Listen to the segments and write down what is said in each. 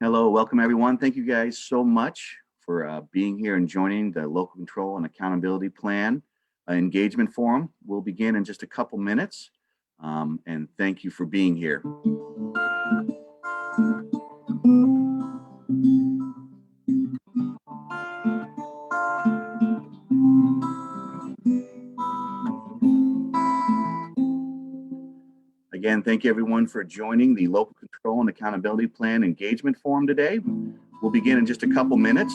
Hello, welcome everyone. Thank you guys so much for being here and joining the Local Control and Accountability Plan Engagement Forum. We'll begin in just a couple minutes, and thank you for being here. Again, thank you everyone for joining the Local Control and Accountability Plan Engagement Forum today. We'll begin in just a couple minutes.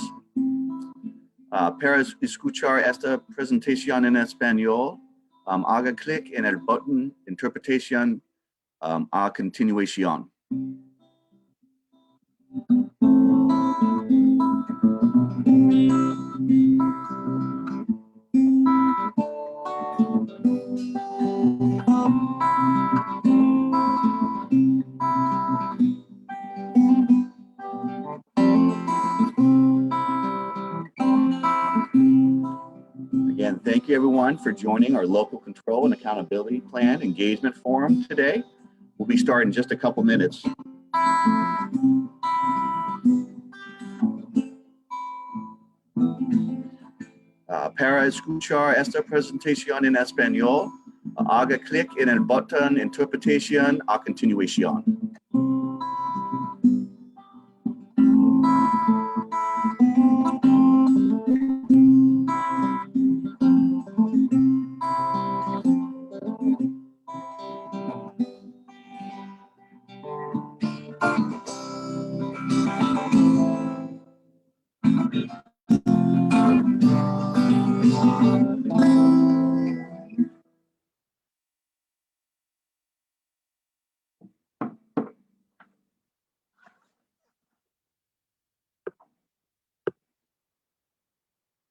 Para escuchar esta presentación en español, haga clic en el botón Interpretación a continuación. Again, thank you everyone for joining our Local Control and Accountability Plan Engagement Forum today. We'll be starting in just a couple minutes. Para escuchar esta presentación en español, haga clic en el botón Interpretación a continuación.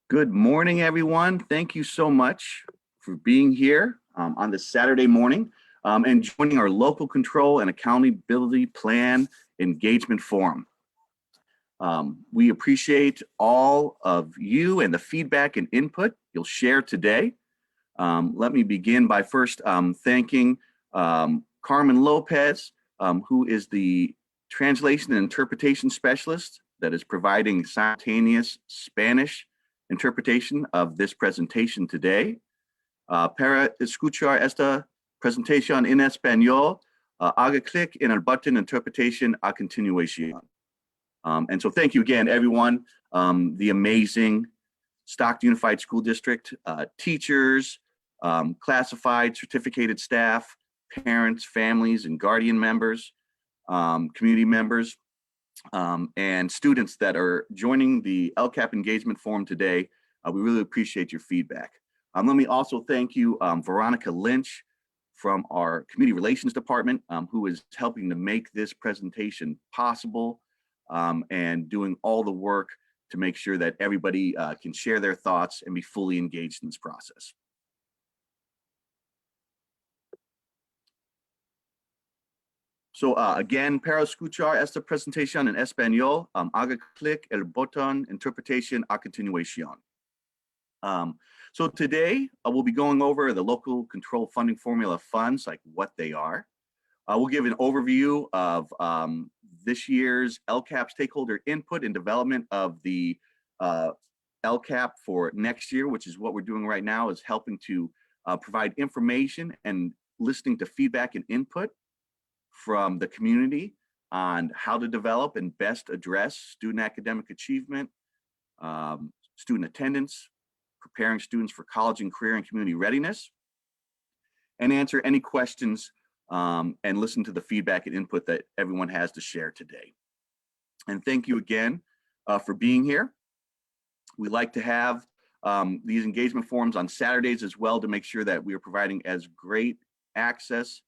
Good morning, everyone. Thank you so much for being here on this Saturday morning and joining our Local Control and Accountability Plan Engagement Forum. We appreciate all of you and the feedback and input you'll share today. Let me begin by first thanking Carmen Lopez, who is the Translation and Interpretation Specialist that is providing simultaneous Spanish interpretation of this presentation today. Para escuchar esta presentación en español, haga clic en el botón Interpretación a continuación. And so thank you again, everyone, the amazing Stockton Unified School District teachers, classified, certificated staff, parents, families, and guardian members, community members, and students that are joining the LCAP engagement forum today. We really appreciate your feedback. Let me also thank you, Veronica Lynch from our Community Relations Department, who is helping to make this presentation possible and doing all the work to make sure that everybody can share their thoughts and be fully engaged in this process. So again, para escuchar esta presentación en español, haga clic el botón Interpretación a continuación. So today, we'll be going over the local control funding formula funds, like what they are. We'll give an overview of this year's LCAP stakeholder input and development of the LCAP for next year, which is what we're doing right now, is helping to provide information and listening to feedback and input from the community on how to develop and best address student academic achievement, student attendance, preparing students for college and career and community readiness, and answer any questions and listen to the feedback and input that everyone has to share today. And thank you again for being here. We like to have these engagement forums on Saturdays as well to make sure that we are providing as great access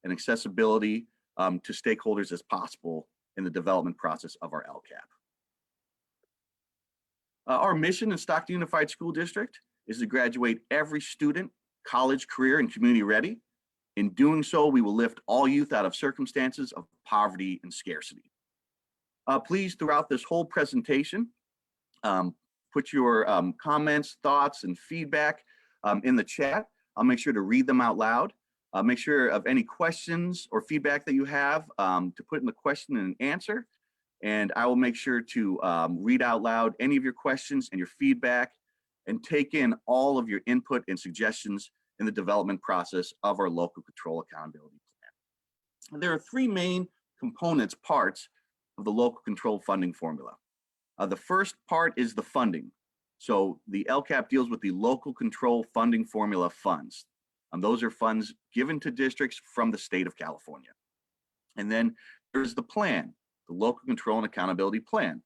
and accessibility to stakeholders as possible in the development process of our LCAP. Our mission in Stockton Unified School District is to graduate every student college, career, and community ready. In doing so, we will lift all youth out of circumstances of poverty and scarcity. Please, throughout this whole presentation, put your comments, thoughts, and feedback in the chat. I'll make sure to read them out loud. Make sure of any questions or feedback that you have to put in the question and answer. and I will make sure to read out loud any of your questions and your feedback and take in all of your input and suggestions in the development process of our local control accountability plan. There are three main components, parts of the local control funding formula. The first part is the funding. So the LCAP deals with the local control funding formula funds. Those are funds given to districts from the state of California. And then there's the plan, the local control and accountability plan.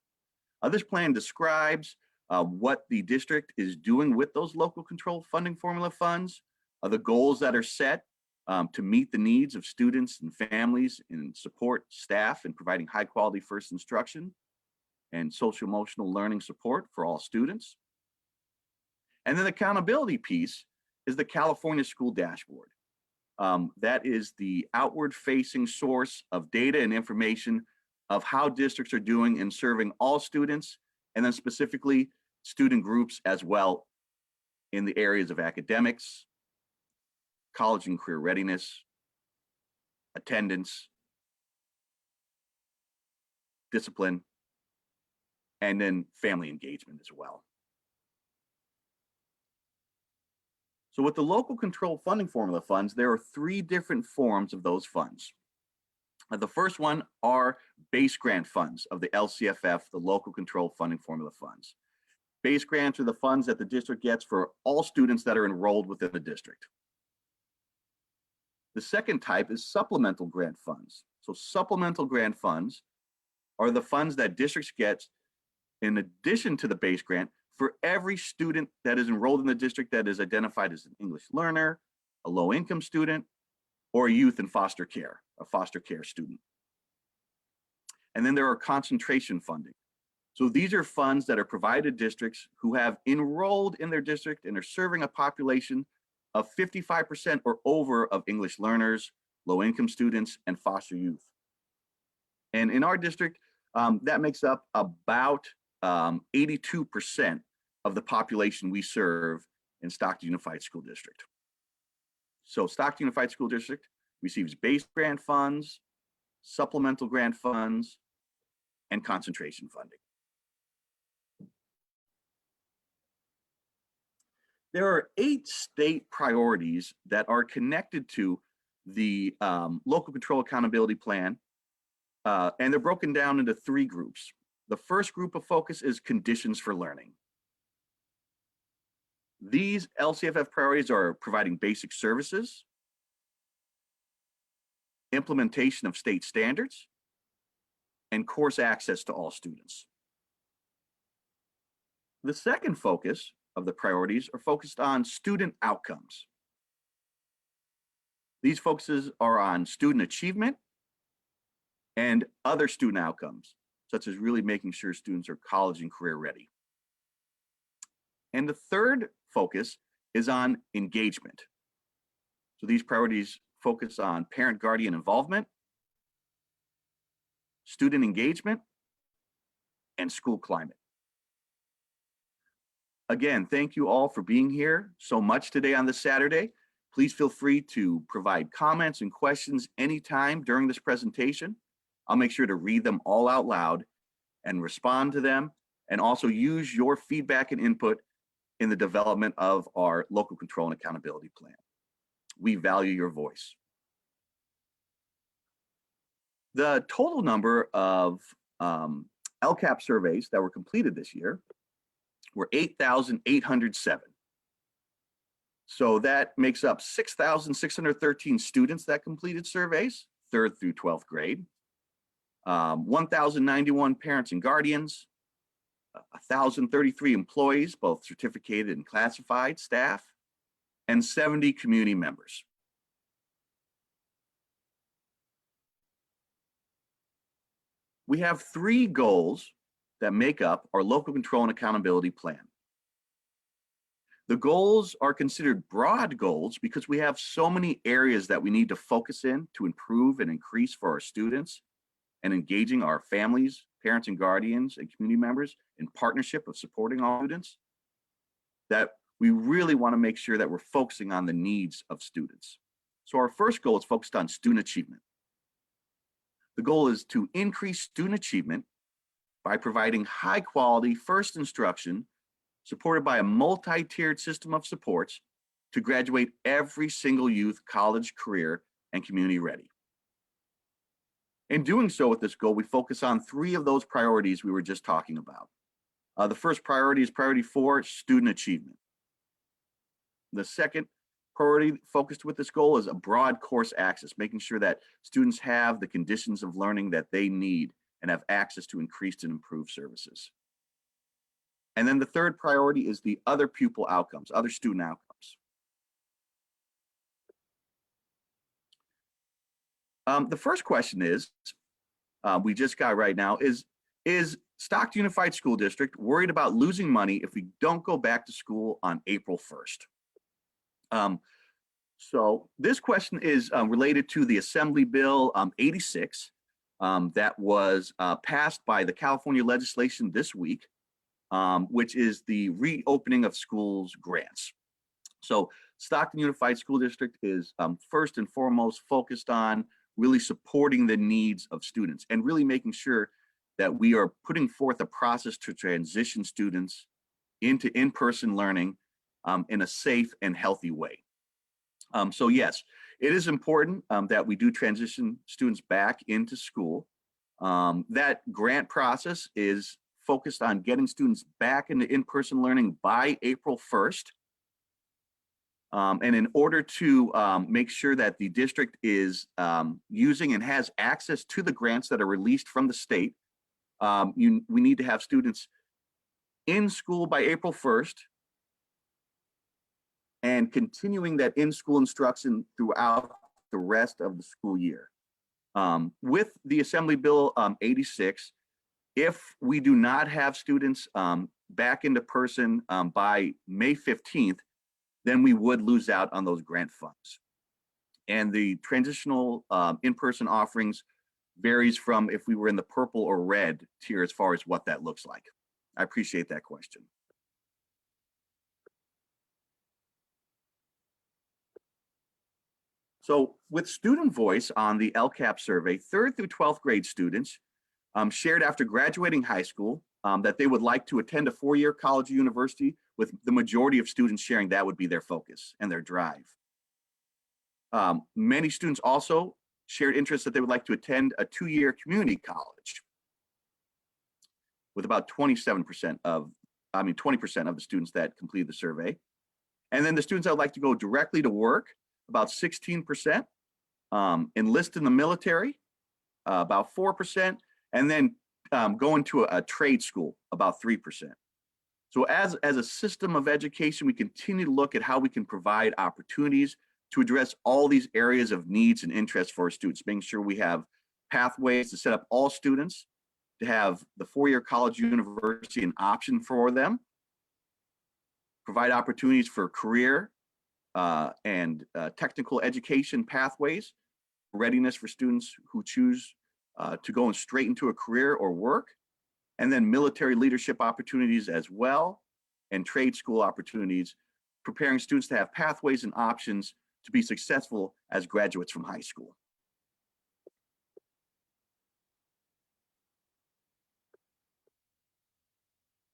This plan describes what the district is doing with those local control funding formula funds, the goals that are set to meet the needs of students and families and support staff in providing high quality first instruction and social emotional learning support for all students. And then the accountability piece is the California School Dashboard. That is the outward facing source of data and information of how districts are doing in serving all students, and then specifically student groups as well in the areas of academics, college and career readiness, attendance, discipline, and then family engagement as well. So with the local control funding formula funds, there are three different forms of those funds. The first one are base grant funds of the LCFF, the local control funding formula funds. Base grants are the funds that the district gets for all students that are enrolled within the district. The second type is supplemental grant funds. So supplemental grant funds are the funds that districts get in addition to the base grant for every student that is enrolled in the district that is identified as an English learner, a low-income student, or a youth in foster care, a foster care student. And then there are concentration funding. So these are funds that are provided to districts who have enrolled in their district and are serving a population of 55% or over of English learners, low-income students, and foster youth. And in our district, that makes up about 82% of the population we serve in Stockton Unified School District. So Stockton Unified School District receives base grant funds, supplemental grant funds, and concentration funding. There are 8 state priorities that are connected to the local control accountability plan, and they're broken down into 3 groups. The first group of focus is conditions for learning. These LCFF priorities are providing basic services, implementation of state standards, and course access to all students. The second focus of the priorities are focused on student outcomes. These focuses are on student achievement and other student outcomes, such as really making sure students are college and career ready. And the third focus is on engagement. So these priorities focus on parent-guardian involvement, student engagement, and school climate. Again, thank you all for being here so much today on this Saturday. Please feel free to provide comments and questions anytime during this presentation. I'll make sure to read them all out loud and respond to them, and also use your feedback and input in the development of our local control and accountability plan. We value your voice. The total number of LCAP surveys that were completed this year were 8,807. So that makes up 6,613 students that completed surveys, 3rd through 12th grade, 1,091 parents and guardians, 1,033 employees, both certificated and classified staff, and 70 community members. We have 3 goals that make up our local control and accountability plan. The goals are considered broad goals because we have so many areas that we need to focus in to improve and increase for our students, and engaging our families, parents and guardians, and community members in partnership of supporting all students, that we really want to make sure that we're focusing on the needs of students. So our first goal is focused on student achievement. The goal is to increase student achievement by providing high quality first instruction supported by a multi-tiered system of supports to graduate every single youth college, career, and community ready. In doing so with this goal, we focus on 3 of those priorities we were just talking about. The first priority is priority 4, student achievement. The second priority focused with this goal is a broad course access, making sure that students have the conditions of learning that they need and have access to increased and improved services. And then the third priority is the other pupil outcomes, other student outcomes. The first question is, we just got right now, is Stockton Unified School District worried about losing money if we don't go back to school on April 1st? So this question is related to the Assembly Bill 86 that was passed by the California legislation this week, which is the reopening of schools grants. So Stockton Unified School District is first and foremost focused on really supporting the needs of students and really making sure that we are putting forth a process to transition students into in-person learning in a safe and healthy way. So yes, it is important that we do transition students back into school. That grant process is focused on getting students back into in-person learning by April 1st. And in order to make sure that the district is using and has access to the grants that are released from the state, we need to have students in school by April 1st and continuing that in-school instruction throughout the rest of the school year. With the Assembly Bill 86, if we do not have students back into person by May 15th, then we would lose out on those grant funds. And the transitional in-person offerings varies from if we were in the purple or red tier as far as what that looks like. I appreciate that question. So with student voice on the LCAP survey, 3rd through 12th grade students shared after graduating high school that they would like to attend a 4-year college or university, with the majority of students sharing that would be their focus and their drive. Many students also shared interest that they would like to attend a 2-year community college, with about 20% of the students that completed the survey. And then the students that would like to go directly to work, about 16%, enlist in the military, about 4%, and then go into a trade school, about 3%. So as a system of education, we continue to look at how we can provide opportunities to address all these areas of needs and interests for our students, making sure we have pathways to set up all students to have the 4-year college university an option for them, provide opportunities for career and technical education pathways, readiness for students who choose to go straight into a career or work, and then military leadership opportunities as well, and trade school opportunities, preparing students to have pathways and options to be successful as graduates from high school.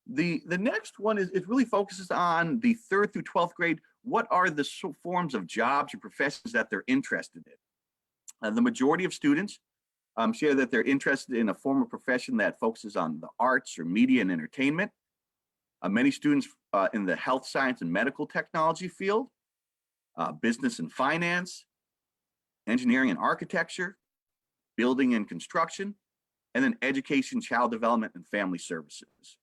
The next one is it really focuses on the 3rd through 12th grade. What are the forms of jobs or professions that they're interested in? The majority of students share that they're interested in a form of profession that focuses on the arts or media and entertainment. Many students in the health science and medical technology field, business and finance, engineering and architecture, building and construction, and then education, child development, and family services.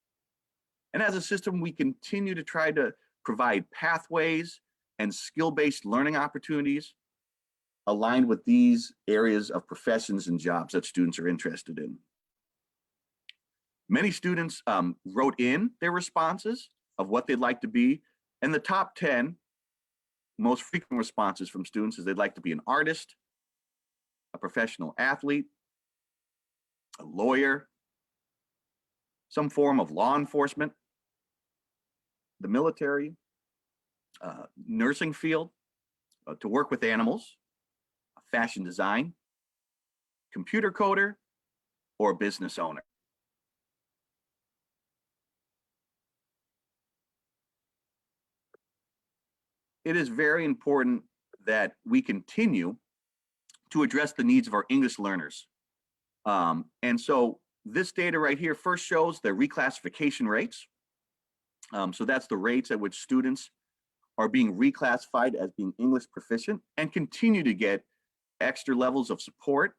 And as a system, we continue to try to provide pathways and skill-based learning opportunities aligned with these areas of professions and jobs that students are interested in. Many students wrote in their responses of what they'd like to be, and the top 10 most frequent responses from students is they'd like to be an artist, a professional athlete, a lawyer, some form of law enforcement, the military, nursing field, to work with animals, fashion design, computer coder, or business owner. it is very important that we continue to address the needs of our English learners. And so this data right here first shows the reclassification rates. So that's the rates at which students are being reclassified as being English proficient and continue to get extra levels of support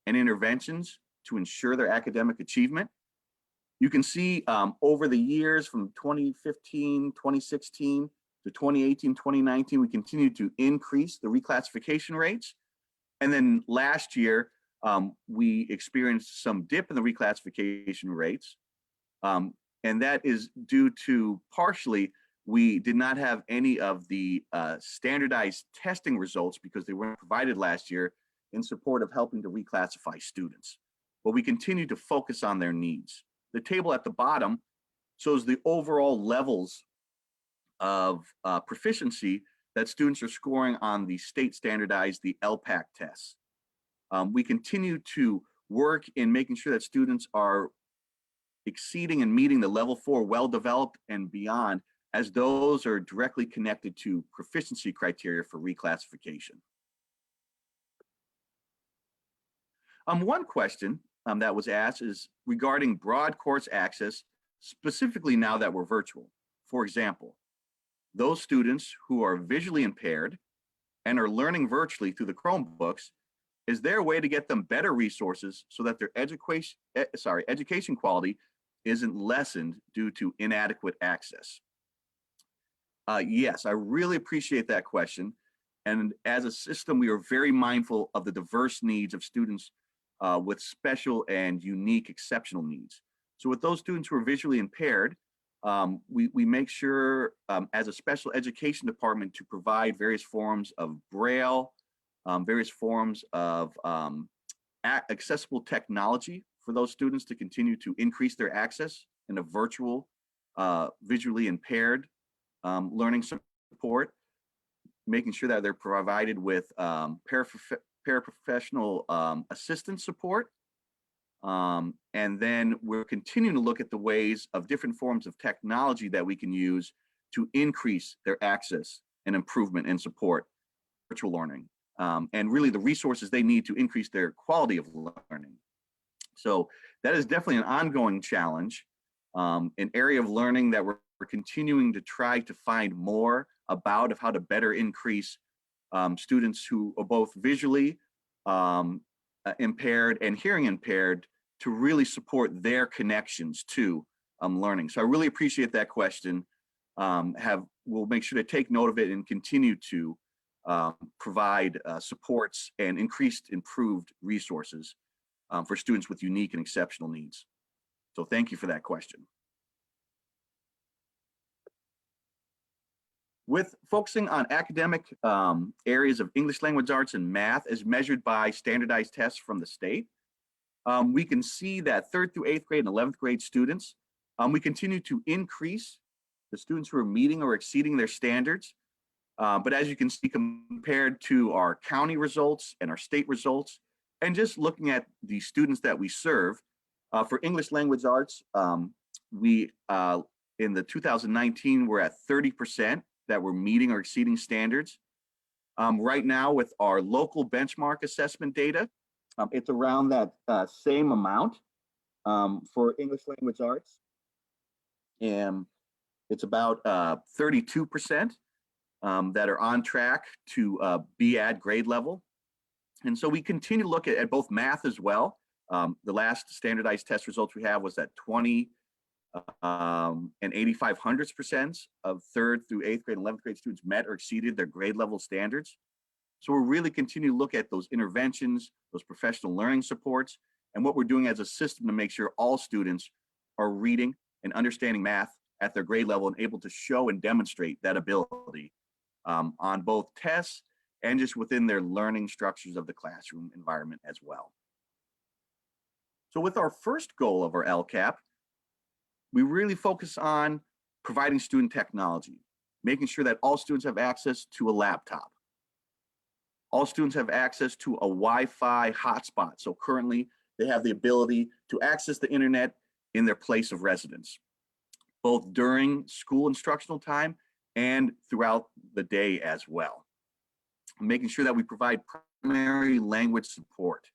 and interventions to ensure their academic achievement. You can see over the years from 2015, 2016 to 2018, 2019, we continued to increase the reclassification rates. And then last year, we experienced some dip in the reclassification rates. And that is due to partially, we did not have any of the standardized testing results because they weren't provided last year in support of helping to reclassify students. But we continue to focus on their needs. The table at the bottom shows the overall levels of proficiency that students are scoring on the state standardized, the LCAP tests. We continue to work in making sure that students are exceeding and meeting the level 4 well-developed and beyond, as those are directly connected to proficiency criteria for reclassification. One question that was asked is regarding broad course access, specifically now that we're virtual. For example, those students who are visually impaired and are learning virtually through the Chromebooks, is there a way to get them better resources so that their education quality isn't lessened due to inadequate access? Yes, I really appreciate that question. And as a system, we are very mindful of the diverse needs of students with special and unique exceptional needs. So with those students who are visually impaired, we make sure as a special education department to provide various forms of Braille, various forms of accessible technology for those students to continue to increase their access in a virtual, visually impaired learning support, making sure that they're provided with paraprofessional assistance support. And then we're continuing to look at the ways of different forms of technology that we can use to increase their access and improvement and support virtual learning. And really the resources they need to increase their quality of learning. So that is definitely an ongoing challenge, an area of learning that we're continuing to try to find more about of how to better increase students who are both visually impaired and hearing impaired to really support their connections to learning. So I really appreciate that question. We'll make sure to take note of it and continue to provide supports and improved resources for students with unique and exceptional needs. So thank you for that question. With focusing on academic areas of English language arts and math as measured by standardized tests from the state, we can see that 3rd through 8th grade and 11th grade students, we continue to increase the students who are meeting or exceeding their standards. But as you can see, compared to our county results and our state results, and just looking at the students that we serve, for English language arts, we in the 2019, we're at 30% that we're meeting or exceeding standards. Right now with our local benchmark assessment data, it's around that same amount for English language arts. And it's about 32% that are on track to be at grade level. And so we continue to look at both math as well. The last standardized test results we have was at 20 and 0.85% of 3rd through 8th grade and 11th grade students met or exceeded their grade level standards. So we're really continuing to look at those interventions, those professional learning supports, and what we're doing as a system to make sure all students are reading and understanding math at their grade level and able to show and demonstrate that ability on both tests and just within their learning structures of the classroom environment as well. So with our first goal of our LCAP, we really focus on providing student technology, making sure that all students have access to a laptop. All students have access to a Wi-Fi hotspot. So currently they have the ability to access the internet in their place of residence, both during school instructional time and throughout the day as well. Making sure that we provide primary language support.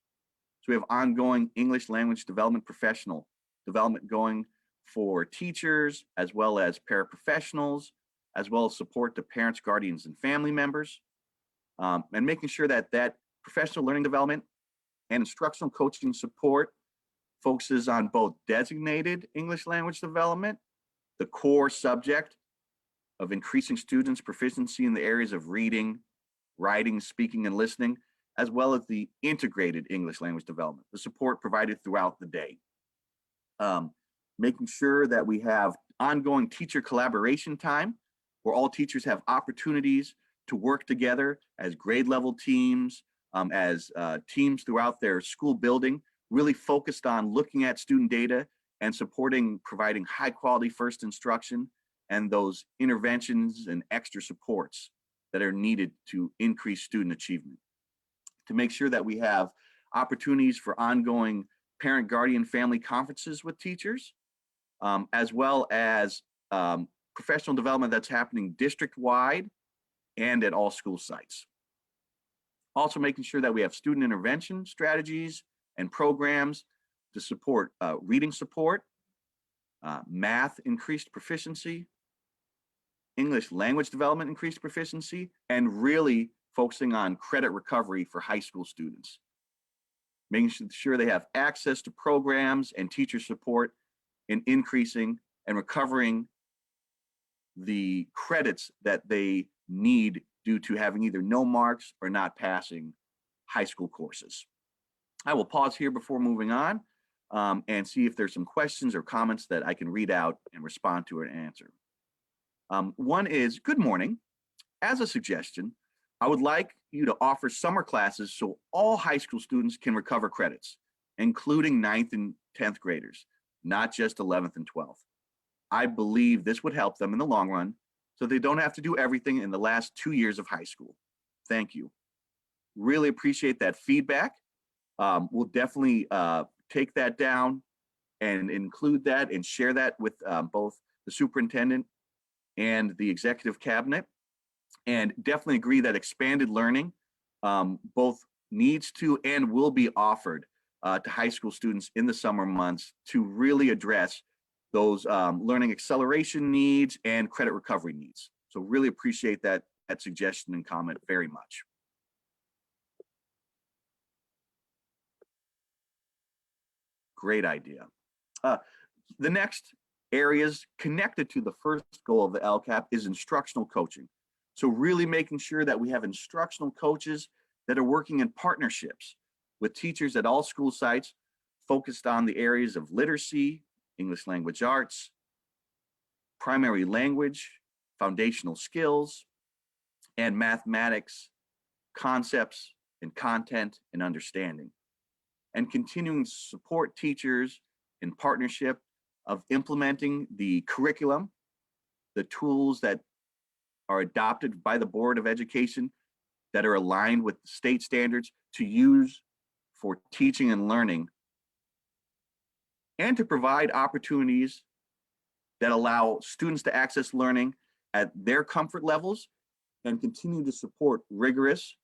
So we have ongoing English language development professional development going for teachers as well as paraprofessionals, as well as support to parents, guardians, and family members, and making sure that that professional learning development and instructional coaching support focuses on both designated English language development, the core subject of increasing students' proficiency in the areas of reading, writing, speaking, and listening, as well as the integrated English language development, the support provided throughout the day. Making sure that we have ongoing teacher collaboration time, where all teachers have opportunities to work together as grade level teams, as teams throughout their school building, really focused on looking at student data and supporting, providing high quality first instruction and those interventions and extra supports that are needed to increase student achievement. To make sure that we have opportunities for ongoing parent, guardian, family conferences with teachers, as well as professional development that's happening district-wide and at all school sites. Also making sure that we have student intervention strategies and programs to support reading support, math increased proficiency, English language development increased proficiency, and really focusing on credit recovery for high school students. Making sure they have access to programs and teacher support in increasing and recovering the credits that they need due to having either no marks or not passing high school courses. I will pause here before moving on and see if there's some questions or comments that I can read out and respond to and answer. One is, good morning. As a suggestion, I would like you to offer summer classes so all high school students can recover credits, including 9th and 10th graders, not just 11th and 12th. I believe this would help them in the long run so they don't have to do everything in the last 2 years of high school. Thank you. Really appreciate that feedback. We'll definitely take that down and include that and share that with both the superintendent and the executive cabinet, and definitely agree that expanded learning both needs to and will be offered to high school students in the summer months to really address those learning acceleration needs and credit recovery needs. So really appreciate that suggestion and comment very much. Great idea. The next areas connected to the first goal of the LCAP is instructional coaching. So really making sure that we have instructional coaches that are working in partnerships with teachers at all school sites focused on the areas of literacy, English language arts, primary language, foundational skills, and mathematics, concepts and content and understanding. And continuing to support teachers in partnership of implementing the curriculum, the tools that are adopted by the Board of Education that are aligned with state standards to use for teaching and learning, and to provide opportunities that allow students to access learning at their comfort levels and continue to support rigorous,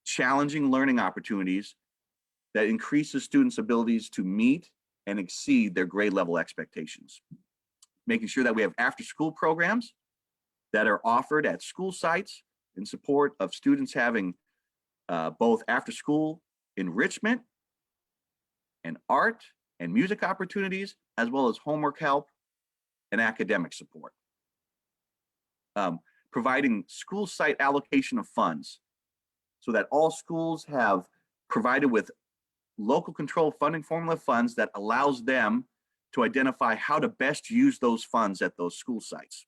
challenging learning opportunities that increases students' abilities to meet and exceed their grade level expectations. Making sure that we have after-school programs that are offered at school sites in support of students having both after-school enrichment and art and music opportunities, as well as homework help and academic support. Providing school site allocation of funds so that all schools have provided with local control funding formula funds that allows them to identify how to best use those funds at those school sites.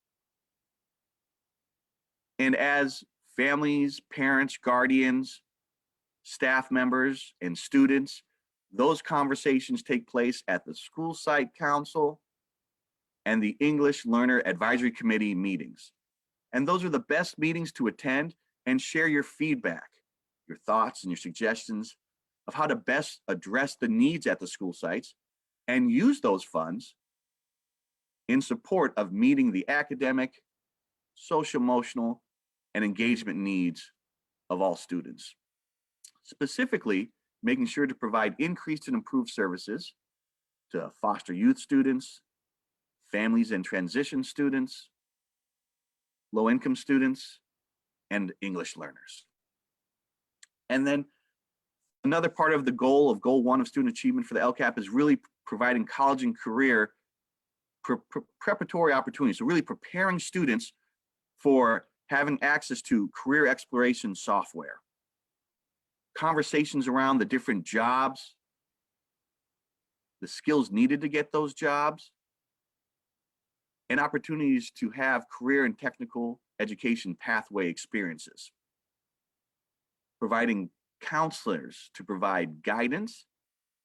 And as families, parents, guardians, staff members, and students, those conversations take place at the school site council and the English Learner Advisory Committee meetings. And those are the best meetings to attend and share your feedback, your thoughts and your suggestions of how to best address the needs at the school sites and use those funds in support of meeting the academic, social, emotional, and engagement needs of all students. Specifically, making sure to provide increased and improved services to foster youth students, families and transition students, low-income students, and English learners. And then another part of the goal of Goal 1 of student achievement for the LCAP is really providing college and career preparatory opportunities. So really preparing students for having access to career exploration software, conversations around the different jobs, the skills needed to get those jobs, and opportunities to have career and technical education pathway experiences. Providing counselors to provide guidance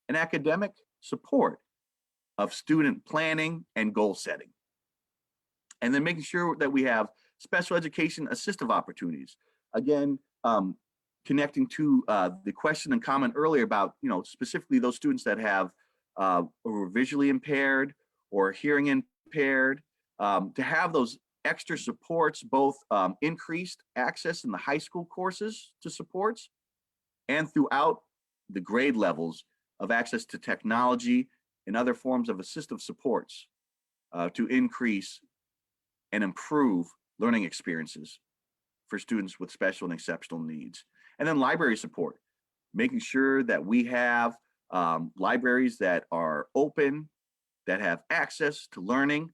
and academic support of student planning and goal setting. And then making sure that we have special education assistive opportunities. Again, connecting to the question and comment earlier about, specifically those students that have or visually impaired or hearing impaired, to have those extra supports, both increased access in the high school courses to supports and throughout the grade levels of access to technology and other forms of assistive supports to increase and improve learning experiences for students with special and exceptional needs. And then library support, making sure that we have libraries that are open, that have access to learning,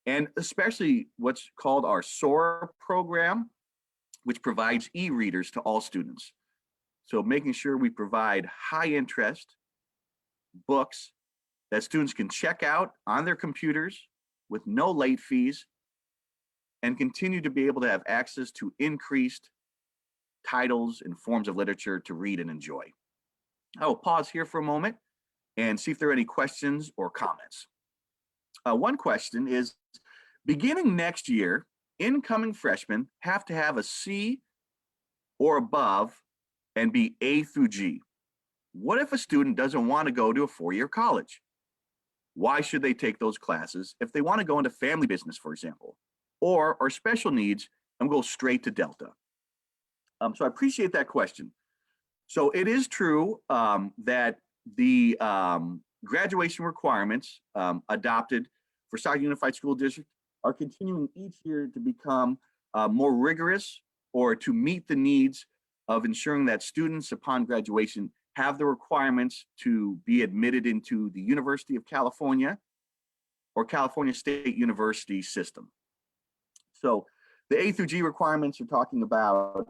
and especially what's called our SOAR program, which provides e-readers to all students. So making sure we provide high interest books that students can check out on their computers with no late fees and continue to be able to have access to increased titles and forms of literature to read and enjoy. I will pause here for a moment and see if there are any questions or comments. One question is, beginning next year, incoming freshmen have to have a C or above and be A through G. What if a student doesn't want to go to a four-year college? Why should they take those classes if they want to go into family business, for example, or special needs and go straight to Delta? So I appreciate that question. So it is true that the graduation requirements adopted for Stockton Unified School District are continuing each year to become more rigorous or to meet the needs of ensuring that students upon graduation have the requirements to be admitted into the University of California or California State University system. So the A through G requirements are talking about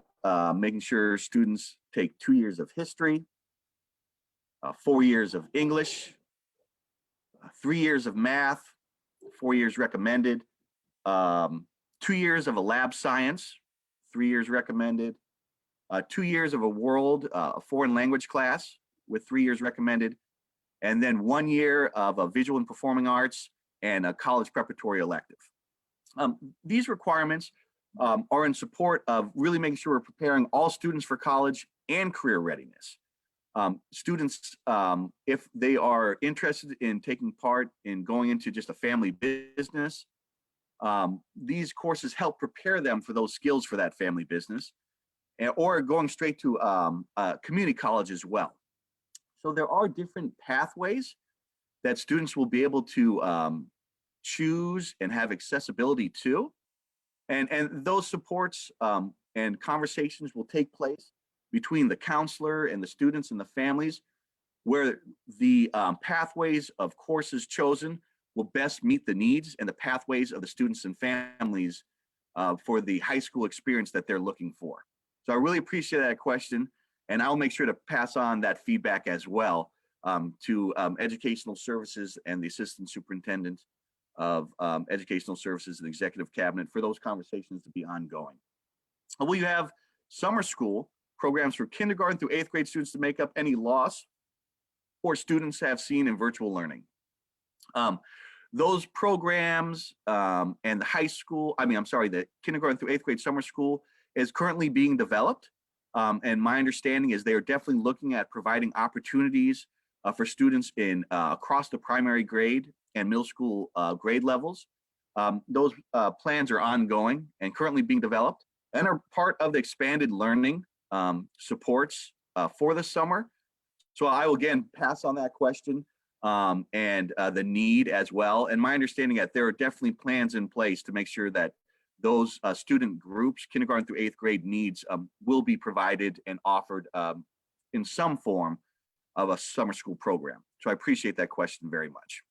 making sure students take 2 years of history, 4 years of English, 3 years of math, 4 years recommended, 2 years of a lab science, 3 years recommended, 2 years of a foreign language class with 3 years recommended, and then 1 year of a visual and performing arts and a college preparatory elective. These requirements are in support of really making sure we're preparing all students for college and career readiness. Students, if they are interested in taking part in going into just a family business, these courses help prepare them for those skills for that family business, or going straight to community college as well. So there are different pathways that students will be able to choose and have accessibility to. And those supports and conversations will take place between the counselor and the students and the families, where the pathways of courses chosen will best meet the needs and the pathways of the students and families for the high school experience that they're looking for. So I really appreciate that question, and I'll make sure to pass on that feedback as well to Educational Services and the Assistant Superintendent of Educational Services and Executive Cabinet for those conversations to be ongoing. We have summer school programs for kindergarten through 8th grade students to make up any loss or students have seen in virtual learning. Those programs and the the kindergarten through 8th grade summer school is currently being developed. And my understanding is they are definitely looking at providing opportunities for students in across the primary grade and middle school grade levels Those plans are ongoing and currently being developed and are part of the expanded learning supports for the summer. So I will again pass on that question and the need as well. And my understanding that there are definitely plans in place to make sure that those student groups, kindergarten through 8th grade needs, will be provided and offered in some form of a summer school program. So I appreciate that question very much.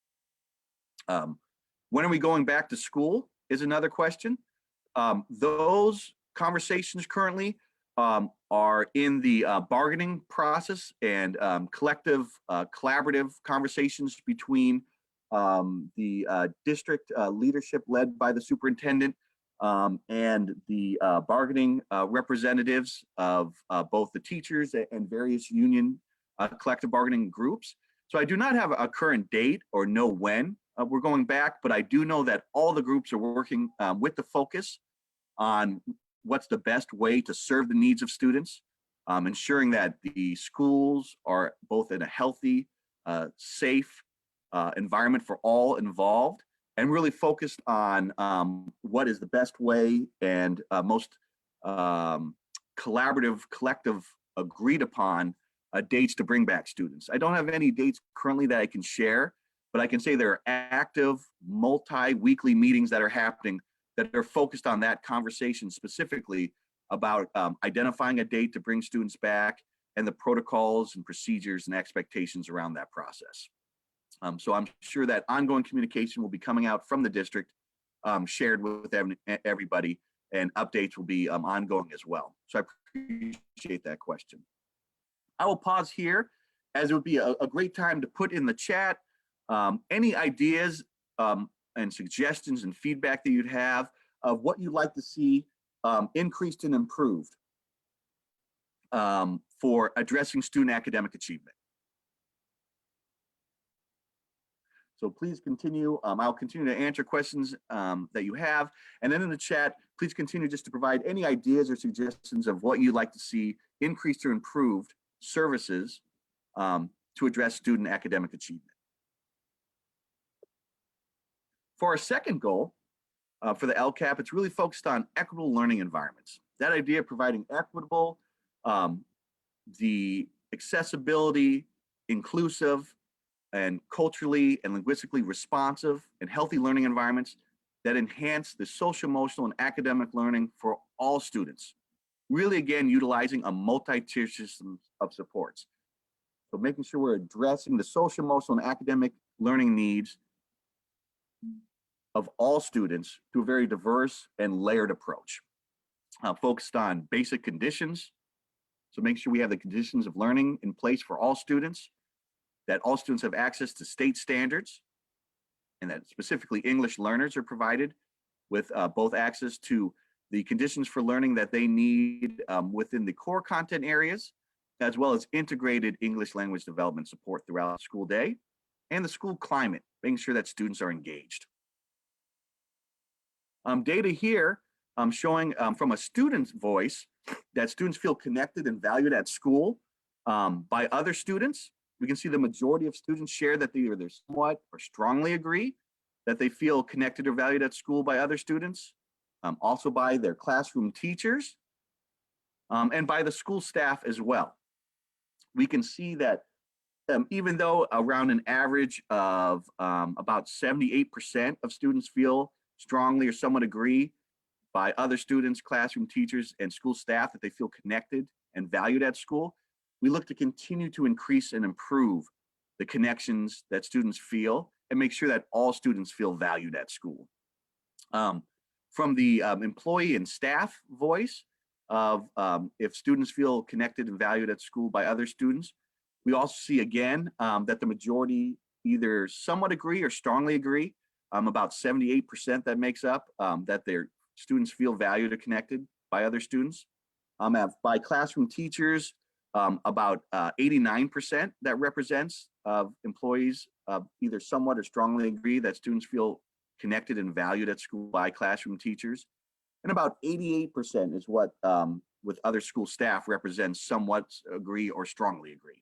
When are we going back to school is another question. Those conversations currently are in the bargaining process and collective collaborative conversations between the district leadership led by the superintendent and the bargaining representatives of both the teachers and various union collective bargaining groups. So I do not have a current date or know when we're going back, but I do know that all the groups are working with the focus on what's the best way to serve the needs of students, ensuring that the schools are both in a healthy, safe environment for all involved, and really focused on what is the best way and most collaborative, collective, agreed upon dates to bring back students. I don't have any dates currently that I can share, but I can say there are active multi-weekly meetings that are happening that are focused on that conversation specifically about identifying a date to bring students back and the protocols and procedures and expectations around that process. So I'm sure that ongoing communication will be coming out from the district, shared with everybody, and updates will be ongoing as well. So I appreciate that question. I will pause here, as it would be a great time to put in the chat any ideas and suggestions and feedback that you'd have of what you'd like to see increased and improved for addressing student academic achievement. So please continue. I'll continue to answer questions that you have. And then in the chat, please continue just to provide any ideas or suggestions of what you'd like to see increased or improved services to address student academic achievement. For our second goal for the LCAP, it's really focused on equitable learning environments. That idea of providing equitable, the accessibility, inclusive, and culturally and linguistically responsive and healthy learning environments that enhance the social, emotional, and academic learning for all students. Really, again, utilizing a multi-tier system of supports. So making sure we're addressing the social, emotional, and academic learning needs of all students through a very diverse and layered approach. Focused on basic conditions. So make sure we have the conditions of learning in place for all students, that all students have access to state standards, and that specifically English learners are provided with both access to the conditions for learning that they need within the core content areas, as well as integrated English language development support throughout the school day, and the school climate, making sure that students are engaged. Data here showing from a student's voice that students feel connected and valued at school by other students. We can see the majority of students share that they either somewhat or strongly agree that they feel connected or valued at school by other students, also by their classroom teachers, and by the school staff as well. We can see that even though around an average of about 78% of students feel strongly or somewhat agree by other students, classroom teachers, and school staff that they feel connected and valued at school, we look to continue to increase and improve the connections that students feel and make sure that all students feel valued at school. From the employee and staff voice of if students feel connected and valued at school by other students, we also see again that the majority either somewhat agree or strongly agree, about 78% that makes up that their students feel valued or connected by other students. By classroom teachers, about 89% that represents employees either somewhat or strongly agree that students feel connected and valued at school by classroom teachers. And about 88% is what with other school staff represents somewhat agree or strongly agree.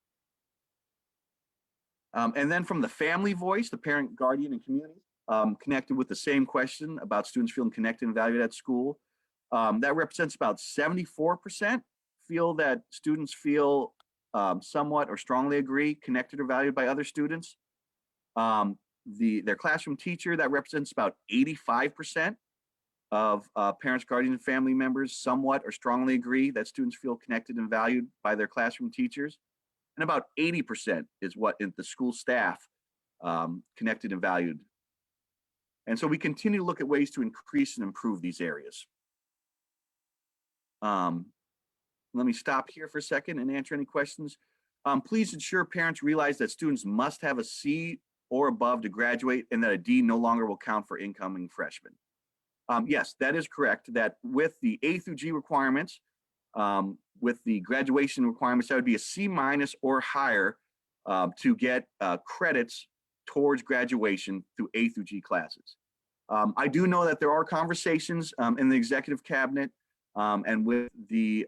And then from the family voice, the parent, guardian, and community, connected with the same question about students feeling connected and valued at school. That represents about 74% feel that students feel somewhat or strongly agree, connected or valued by other students. Their classroom teacher, that represents about 85% of parents, guardians, and family members somewhat or strongly agree that students feel connected and valued by their classroom teachers. And about 80% is what the school staff connected and valued. And so we continue to look at ways to increase and improve these areas. Let me stop here for a second and answer any questions. Please ensure parents realize that students must have a C or above to graduate and that a D no longer will count for incoming freshmen. Yes, that is correct, that with the A through G requirements, with the graduation requirements, that would be a C minus or higher to get credits towards graduation through A through G classes. I do know that there are conversations in the executive cabinet and with the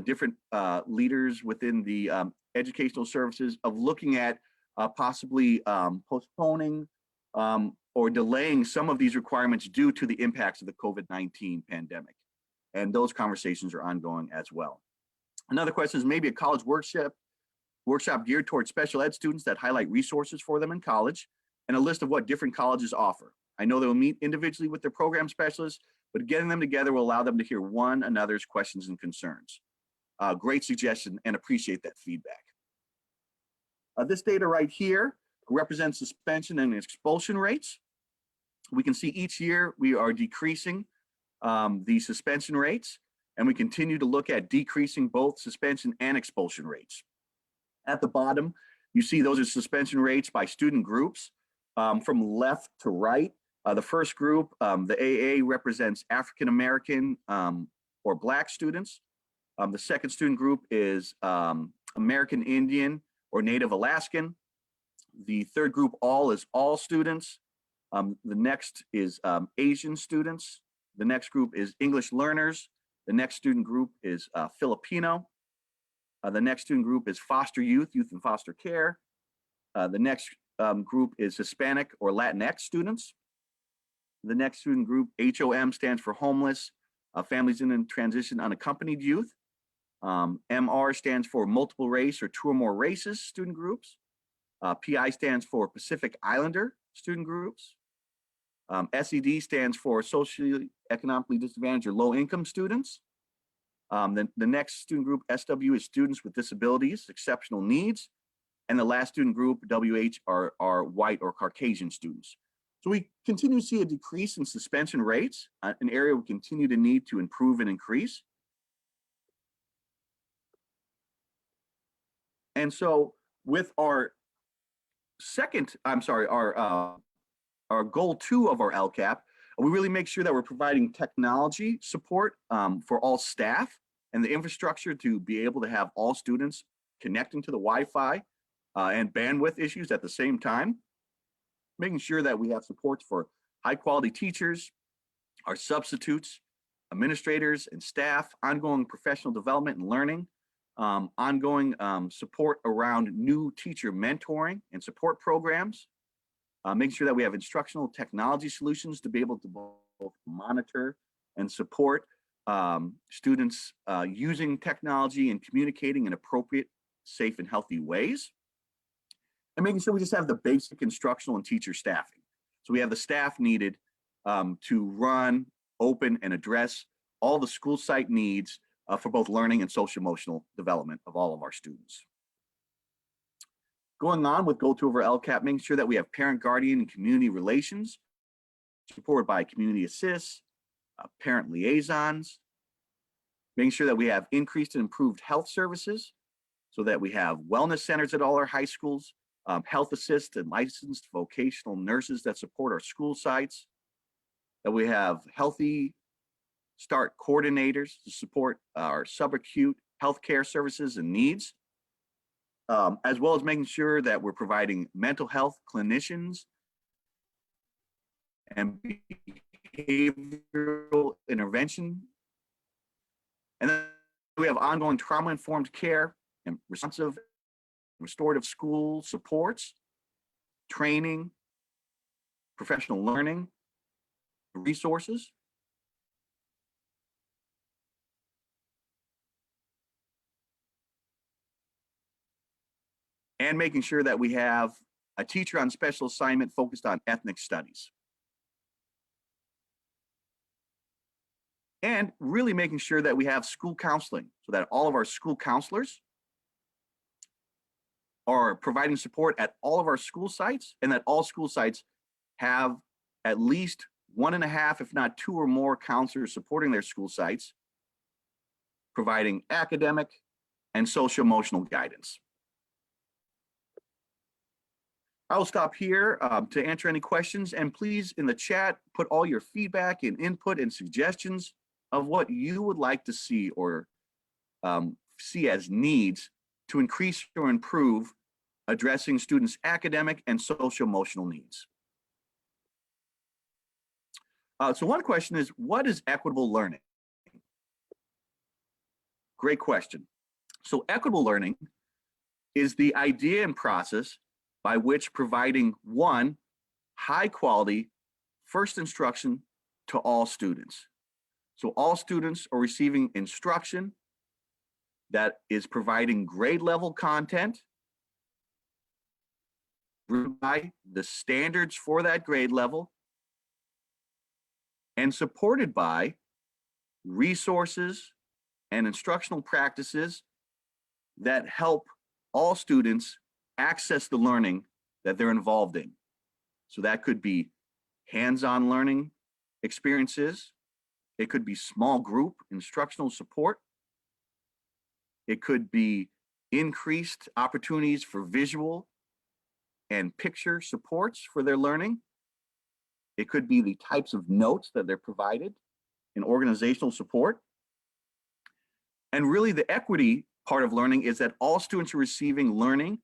different leaders within the educational services of looking at possibly postponing or delaying some of these requirements due to the impacts of the COVID-19 pandemic. And those conversations are ongoing as well. Another question is maybe a college workshop geared towards special ed students that highlight resources for them in college and a list of what different colleges offer. I know they will meet individually with their program specialists, but getting them together will allow them to hear one another's questions and concerns. Great suggestion and appreciate that feedback. This data right here represents suspension and expulsion rates. We can see each year we are decreasing the suspension rates, and we continue to look at decreasing both suspension and expulsion rates. At the bottom, you see those are suspension rates by student groups from left to right. The first group, the AA, represents African American or Black students. The second student group is American Indian or Native Alaskan. The third group, all, is all students. The next is Asian students. The next group is English learners. The next student group is Filipino. The next student group is foster youth, youth in foster care. The next group is Hispanic or Latinx students. The next student group, HOM, stands for homeless, families in transition, unaccompanied youth. MR stands for multiple race or two or more races student groups. PI stands for Pacific Islander student groups. SED stands for socially economically disadvantaged or low income students. The next student group, SW, is students with disabilities, exceptional needs. And the last student group, WH, are white or Caucasian students. So we continue to see a decrease in suspension rates, an area we continue to need to improve and increase. And so with our our goal 2 of our LCAP, we really make sure that we're providing technology support for all staff and the infrastructure to be able to have all students connecting to the Wi-Fi and bandwidth issues at the same time. Making sure that we have supports for high quality teachers, our substitutes, administrators and staff, ongoing professional development and learning, ongoing support around new teacher mentoring and support programs, making sure that we have instructional technology solutions to be able to both monitor and support students using technology and communicating in appropriate, safe, and healthy ways. And making sure we just have the basic instructional and teacher staffing. So we have the staff needed to run, open, and address all the school site needs for both learning and social emotional development of all of our students. Going on with goal 2 of our LCAP, making sure that we have parent, guardian, and community relations supported by community assists, parent liaisons, making sure that we have increased and improved health services so that we have wellness centers at all our high schools, health assists and licensed vocational nurses that support our school sites, that we have healthy start coordinators to support our subacute healthcare services and needs, as well as making sure that we're providing mental health clinicians and behavioral intervention. And then we have ongoing trauma-informed care and responsive restorative school supports, training, professional learning, resources, and making sure that we have a teacher on special assignment focused on ethnic studies. And really making sure that we have school counseling so that all of our school counselors are providing support at all of our school sites, and that all school sites have at least 1.5, if not 2 or more counselors supporting their school sites, providing academic and social emotional guidance. I'll stop here to answer any questions, and please in the chat put all your feedback and input and suggestions of what you would like to see or see as needs to increase or improve addressing students' academic and social emotional needs. So one question is, what is equitable learning? Great question. So equitable learning is the idea and process by which providing one, high quality first instruction to all students. So all students are receiving instruction that is providing grade level content by the standards for that grade level and supported by resources and instructional practices that help all students access the learning that they're involved in. So that could be hands-on learning experiences. It could be small group instructional support. It could be increased opportunities for visual and picture supports for their learning. It could be the types of notes that they're provided in organizational support. And really the equity part of learning is that all students are receiving learning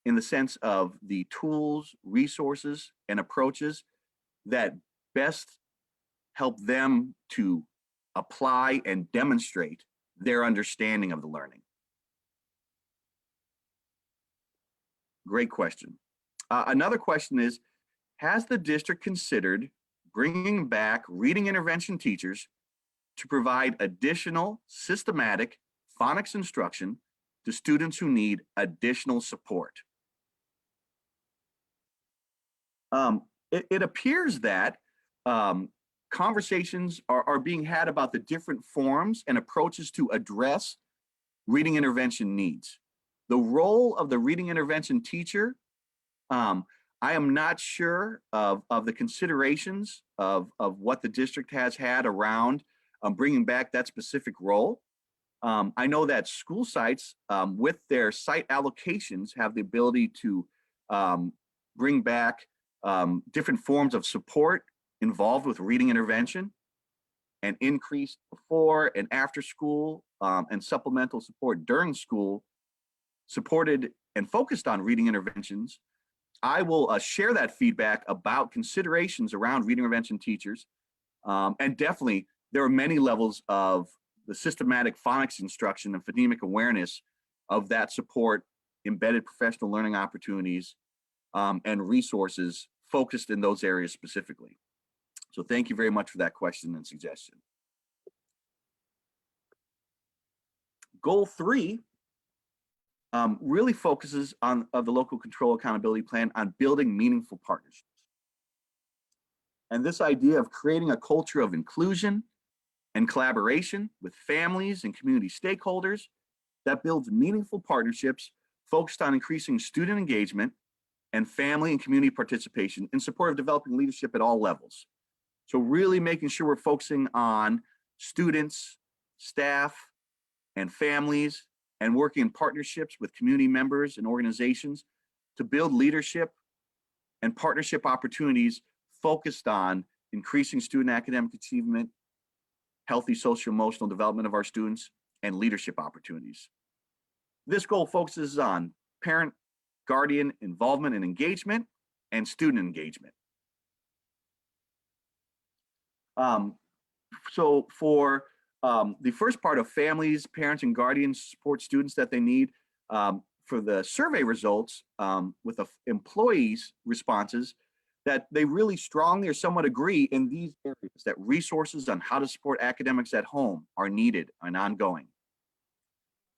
in the sense of the tools, resources, and approaches that best help them to apply and demonstrate their understanding of the learning. Great question. Another question is, has the district considered bringing back reading intervention teachers to provide additional systematic phonics instruction to students who need additional support? It appears that conversations are being had about the different forms and approaches to address reading intervention needs. The role of the reading intervention teacher, I am not sure of the considerations of what the district has had around bringing back that specific role. I know that school sites with their site allocations have the ability to bring back different forms of support involved with reading intervention and increase before and after school and supplemental support during school supported and focused on reading interventions. I will share that feedback about considerations around reading intervention teachers. And definitely there are many levels of the systematic phonics instruction and phonemic awareness of that support, embedded professional learning opportunities, and resources focused in those areas specifically. So thank you very much for that question and suggestion. Goal 3 really focuses on the local control accountability plan on building meaningful partnerships. And this idea of creating a culture of inclusion and collaboration with families and community stakeholders that builds meaningful partnerships focused on increasing student engagement and family and community participation in support of developing leadership at all levels. So really making sure we're focusing on students, staff, and families, and working in partnerships with community members and organizations to build leadership and partnership opportunities focused on increasing student academic achievement, healthy social emotional development of our students, and leadership opportunities. This goal focuses on parent, guardian involvement and engagement, and student engagement. So for the first part of families, parents, and guardians support students that they need, for the survey results with the employees' responses, that they really strongly or somewhat agree in these areas, that resources on how to support academics at home are needed and ongoing.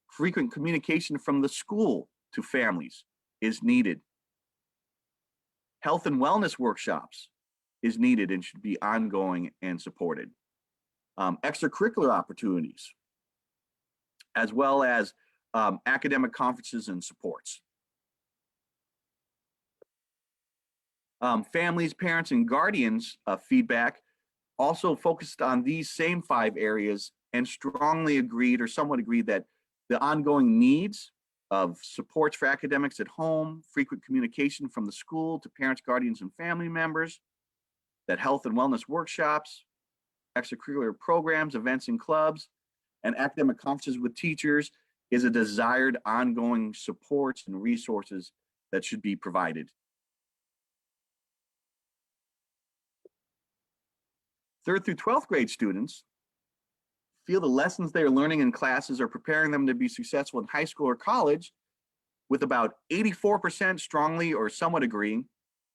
Frequent communication from the school to families is needed. Health and wellness workshops is needed and should be ongoing and supported. Extracurricular opportunities, as well as academic conferences and supports. Families, parents, and guardians feedback also focused on these same 5 areas and strongly agreed or somewhat agreed that the ongoing needs of supports for academics at home, frequent communication from the school to parents, guardians, and family members, that health and wellness workshops, extracurricular programs, events, and clubs, and academic conferences with teachers is a desired ongoing supports and resources that should be provided. 3rd through 12th grade students feel the lessons they are learning in classes are preparing them to be successful in high school or college, with about 84% strongly or somewhat agreeing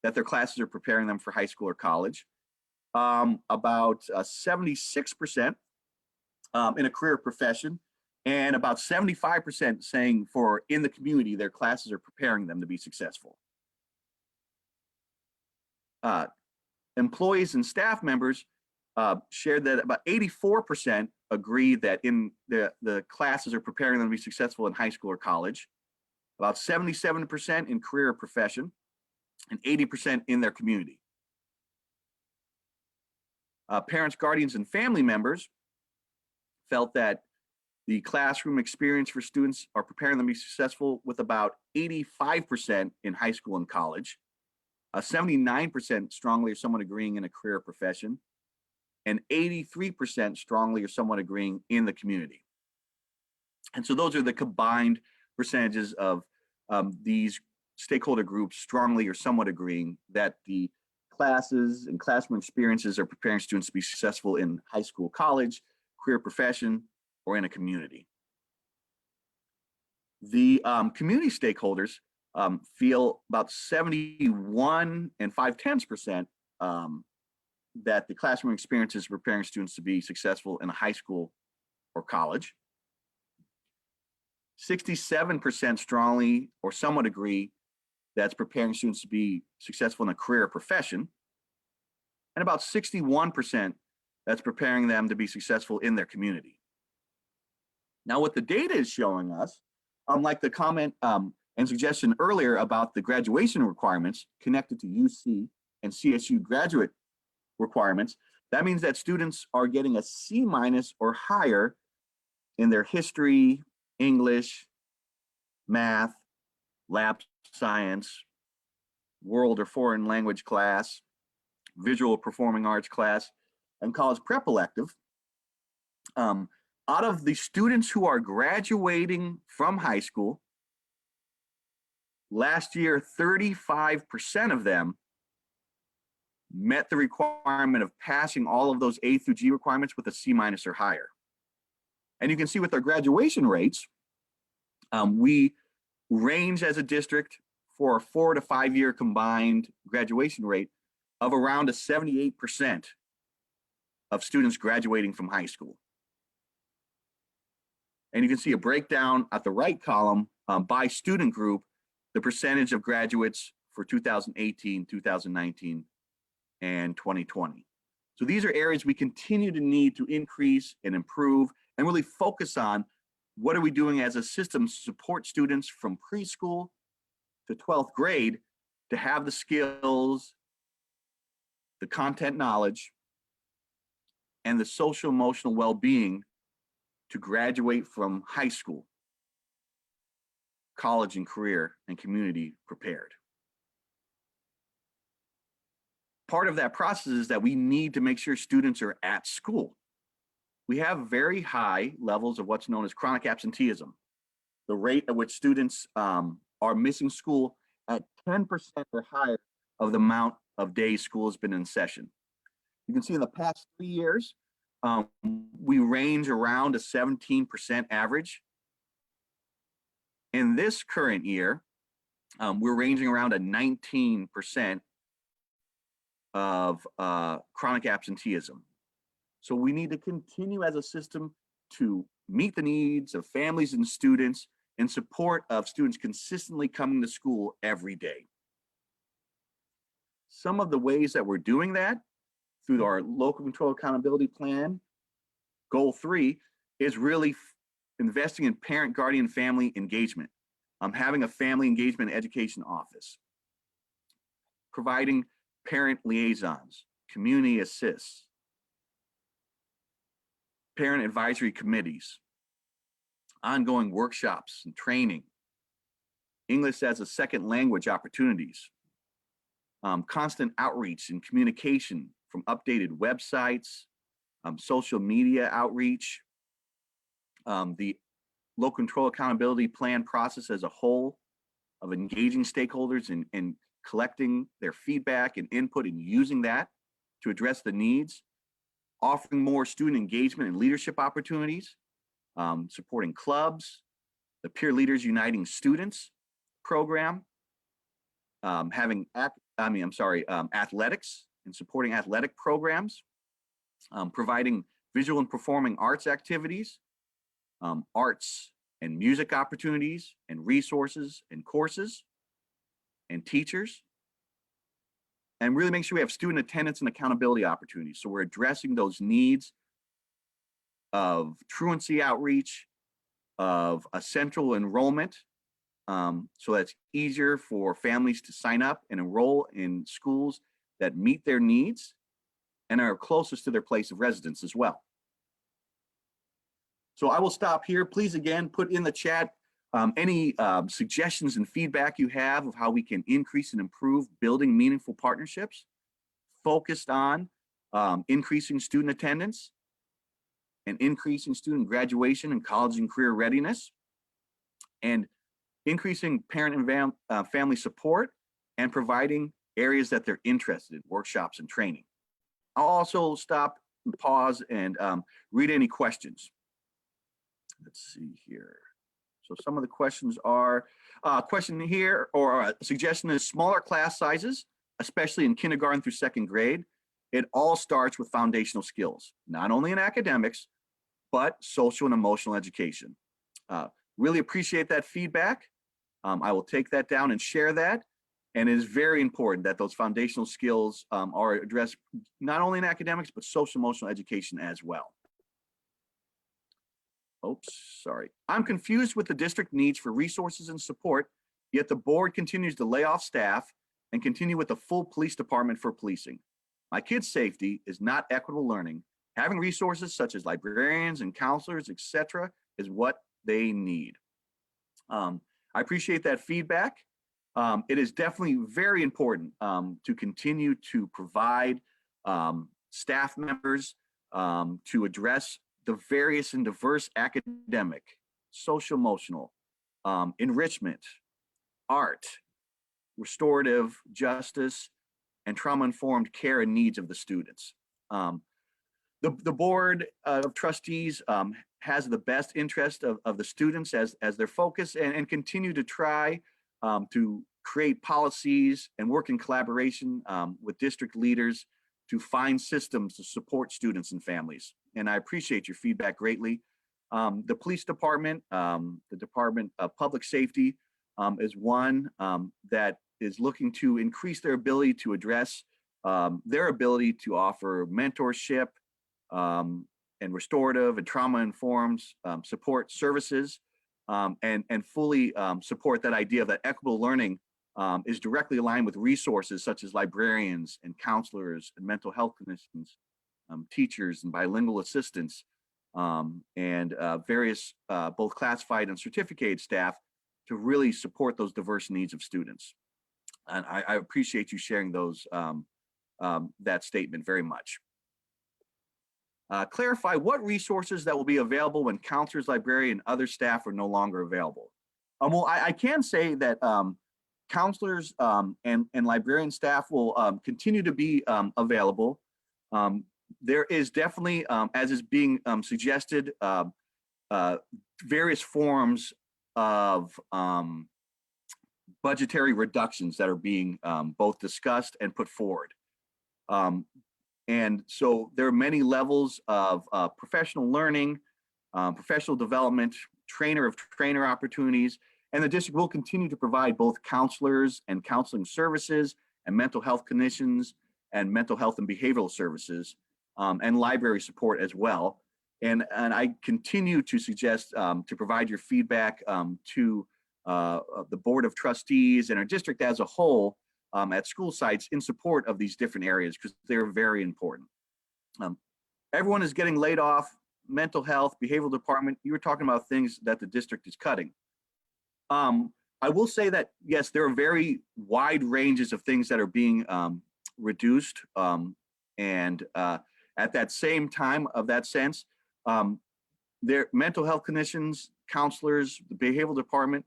that their classes are preparing them for high school or college. About 76% in a career profession, and about 75% saying for in the community, their classes are preparing them to be successful. Employees and staff members shared that about 84% agree that in the classes are preparing them to be successful in high school or college, about 77% in career or profession, and 80% in their community. Parents, guardians, and family members felt that the classroom experience for students are preparing them to be successful, with about 85% in high school and college, 79% strongly or somewhat agreeing in a career or profession, and 83% strongly or somewhat agreeing in the community. And so those are the combined percentages of these stakeholder groups strongly or somewhat agreeing that the classes and classroom experiences are preparing students to be successful in high school, college, career, profession, or in a community. The community stakeholders feel about 71 and 5/10% that the classroom experiences are preparing students to be successful in a high school or college. 67% strongly or somewhat agree that's preparing students to be successful in a career or profession, and about 61% that's preparing them to be successful in their community. Now, what the data is showing us, like the comment and suggestion earlier about the graduation requirements connected to UC and CSU graduate requirements, that means that students are getting a C- or higher in their history, English, math, lab science, world or foreign language class, visual performing arts class, and college prep elective. Out of the students who are graduating from high school, last year, 35% of them met the requirement of passing all of those A through G requirements with a C- or higher. And you can see with our graduation rates, we range as a district for a 4 to 5 year combined graduation rate of around a 78% of students graduating from high school. And you can see a breakdown at the right column by student group, the percentage of graduates for 2018, 2019, and 2020. So these are areas we continue to need to increase and improve and really focus on. What are we doing as a system to support students from preschool to 12th grade to have the skills, the content knowledge, and the social emotional well-being to graduate from high school, college, and career and community prepared. Part of that process is that we need to make sure students are at school. We have very high levels of what's known as chronic absenteeism, the rate at which students are missing school at 10% or higher of the amount of days school has been in session. You can see in the past 3 years, we range around a 17% average. In this current year, we're ranging around a 19% of chronic absenteeism. So we need to continue as a system to meet the needs of families and students in support of students consistently coming to school every day. Some of the ways that we're doing that through our local control accountability plan, goal 3, is really investing in parent, guardian, family engagement. Having a family engagement education office, providing parent liaisons, community assists, parent advisory committees, ongoing workshops and training, English as a second language opportunities, constant outreach and communication from updated websites, social media outreach, the local control accountability plan process as a whole of engaging stakeholders and collecting their feedback and input and using that to address the needs, offering more student engagement and leadership opportunities, supporting clubs, the Peer Leaders Uniting Students program, having athletics and supporting athletic programs, providing visual and performing arts activities, arts and music opportunities and resources and courses and teachers, and really make sure we have student attendance and accountability opportunities. So we're addressing those needs of truancy outreach, of a central enrollment, so that's easier for families to sign up and enroll in schools that meet their needs and are closest to their place of residence as well. So I will stop here. Please, again, put in the chat any suggestions and feedback you have of how we can increase and improve building meaningful partnerships focused on increasing student attendance and increasing student graduation and college and career readiness, and increasing parent and family support, and providing areas that they're interested in, workshops and training. I'll also stop and pause and read any questions. Let's see here. So some of the questions are, question here or a suggestion is smaller class sizes, especially in kindergarten through 2nd grade. It all starts with foundational skills, not only in academics, but social and emotional education. Really appreciate that feedback. I will take that down and share that. And it is very important that those foundational skills are addressed not only in academics, but social emotional education as well. Oops, sorry. I'm confused with the district needs for resources and support, yet the board continues to lay off staff and continue with the full police department for policing. My kids' safety is not equitable learning. Having resources such as librarians and counselors, etc., is what they need. I appreciate that feedback. It is definitely very important to continue to provide staff members to address the various and diverse academic, social emotional, enrichment, art, restorative justice, and trauma-informed care and needs of the students. The board of trustees has the best interest of the students as their focus, and continue to try to create policies and work in collaboration with district leaders to find systems to support students and families. And I appreciate your feedback greatly. The police department, the Department of Public Safety is one that is looking to increase their ability to address their ability to offer mentorship and restorative and trauma-informed support services, and fully support that idea of that equitable learning is directly aligned with resources such as librarians and counselors and mental health clinicians, teachers and bilingual assistants, and various both classified and certificated staff to really support those diverse needs of students. And I appreciate you sharing those that statement very much. Clarify what resources that will be available when counselors, librarians, and other staff are no longer available. Well, I can say that counselors and librarian staff will continue to be available. There is definitely, as is being suggested, various forms of budgetary reductions that are being both discussed and put forward. And so there are many levels of professional learning, professional development, trainer opportunities, and the district will continue to provide both counselors and counseling services and mental health clinicians and mental health and behavioral services and library support as well. And I continue to suggest to provide your feedback to the Board of Trustees and our district as a whole at school sites in support of these different areas because they're very important. Everyone is getting laid off, mental health, behavioral department. You were talking about things that the district is cutting. I will say that, yes, there are very wide ranges of things that are being reduced. And at that same time of that sense, their mental health clinicians, counselors, the behavioral department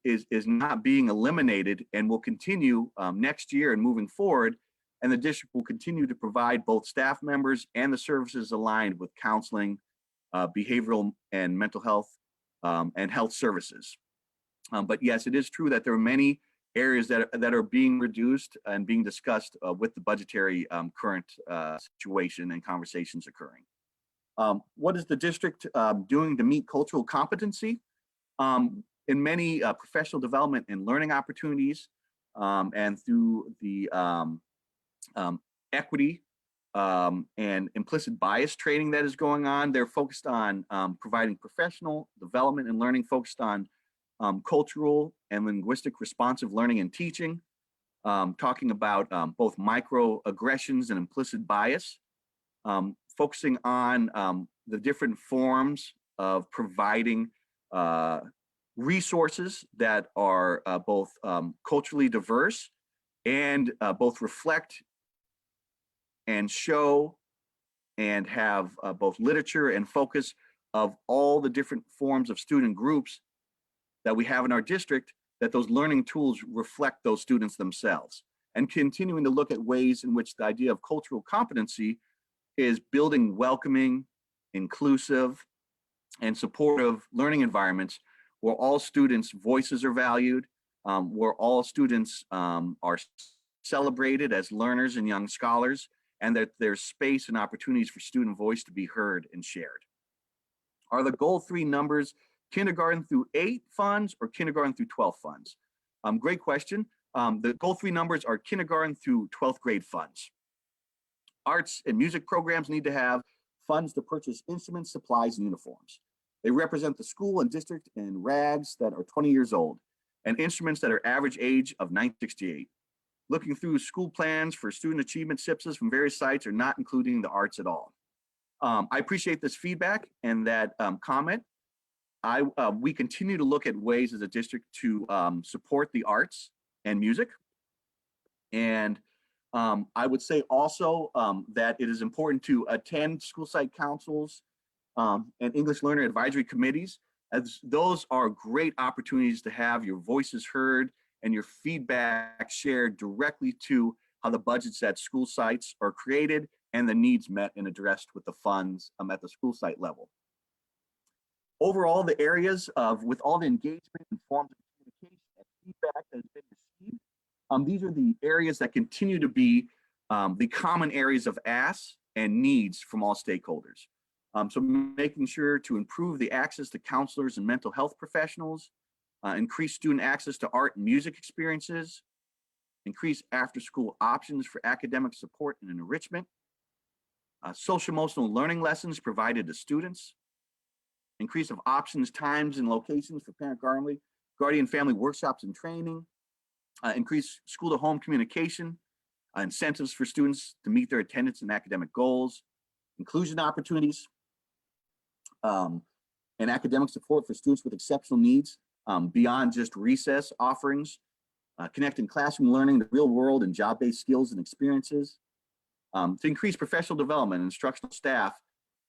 is not being eliminated and will continue next year and moving forward. And the district will continue to provide both staff members and the services aligned with counseling, behavioral and mental health and health services. But yes, it is true that there are many areas that are being reduced and being discussed with the budgetary current situation and conversations occurring. What is the district doing to meet cultural competency? In many professional development and learning opportunities and through the equity and implicit bias training that is going on, they're focused on providing professional development and learning focused on cultural and linguistic responsive learning and teaching, talking about both microaggressions and implicit bias, focusing on the different forms of providing resources that are both culturally diverse and both reflect and show and have both literature and focus of all the different forms of student groups that we have in our district, that those learning tools reflect those students themselves, and continuing to look at ways in which the idea of cultural competency is building welcoming, inclusive, and supportive learning environments where all students' voices are valued, where all students are celebrated as learners and young scholars, and that there's space and opportunities for student voice to be heard and shared. Are the goal 3 numbers kindergarten through 8 funds or kindergarten through 12 funds? Great question. The goal 3 numbers are kindergarten through 12th grade funds. Arts and music programs need to have funds to purchase instruments, supplies, and uniforms. They represent the school and district in rags that are 20 years old and instruments that are average age of 1968. Looking through school plans for student achievement SIPSs from various sites are not including the arts at all. I appreciate this feedback and that comment. We continue to look at ways as a district to support the arts and music. And I would say also that it is important to attend school site councils and English learner advisory committees, as those are great opportunities to have your voices heard and your feedback shared directly to how the budgets at school sites are created and the needs met and addressed with the funds at the school site level. Overall, the areas with all the engagement and forms of communication and feedback that has been received, these are the areas that continue to be the common areas of asks and needs from all stakeholders. So making sure to improve the access to counselors and mental health professionals, increase student access to art and music experiences, increase after-school options for academic support and enrichment, social emotional learning lessons provided to students, increase of options, times, and locations for parent guardian family workshops and training, increase school-to-home communication, incentives for students to meet their attendance and academic goals, inclusion opportunities, and academic support for students with exceptional needs beyond just recess offerings, connecting classroom learning to real world and job-based skills and experiences, to increase professional development and instructional staff,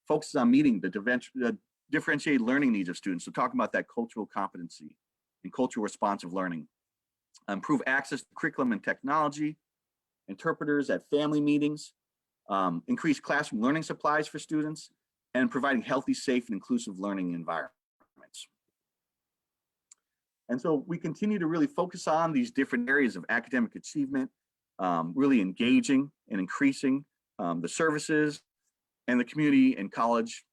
focuses on meeting the differentiated learning needs of students. So talking about that cultural competency and cultural responsive learning. Improve access to curriculum and technology, interpreters at family meetings, increase classroom learning supplies for students, and providing healthy, safe, and inclusive learning environments. And so we continue to really focus on these different areas of academic achievement really engaging and increasing the services and the community and college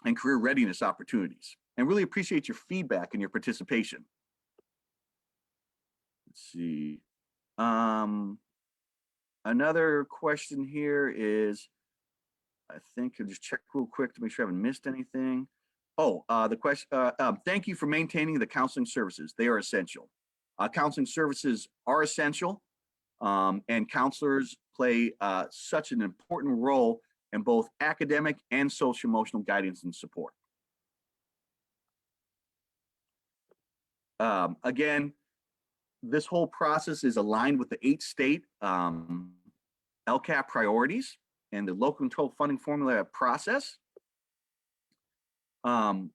and career readiness opportunities. And really appreciate your feedback and your participation. Let's see. Another question here is, I think I'll just check real quick to make sure I haven't missed anything. Oh, the question, thank you for maintaining the counseling services. They are essential. Counseling services are essential, and counselors play such an important role in both academic and social emotional guidance and support. Again, this whole process is aligned with the 8-state LCAP priorities and the local control funding formula process. The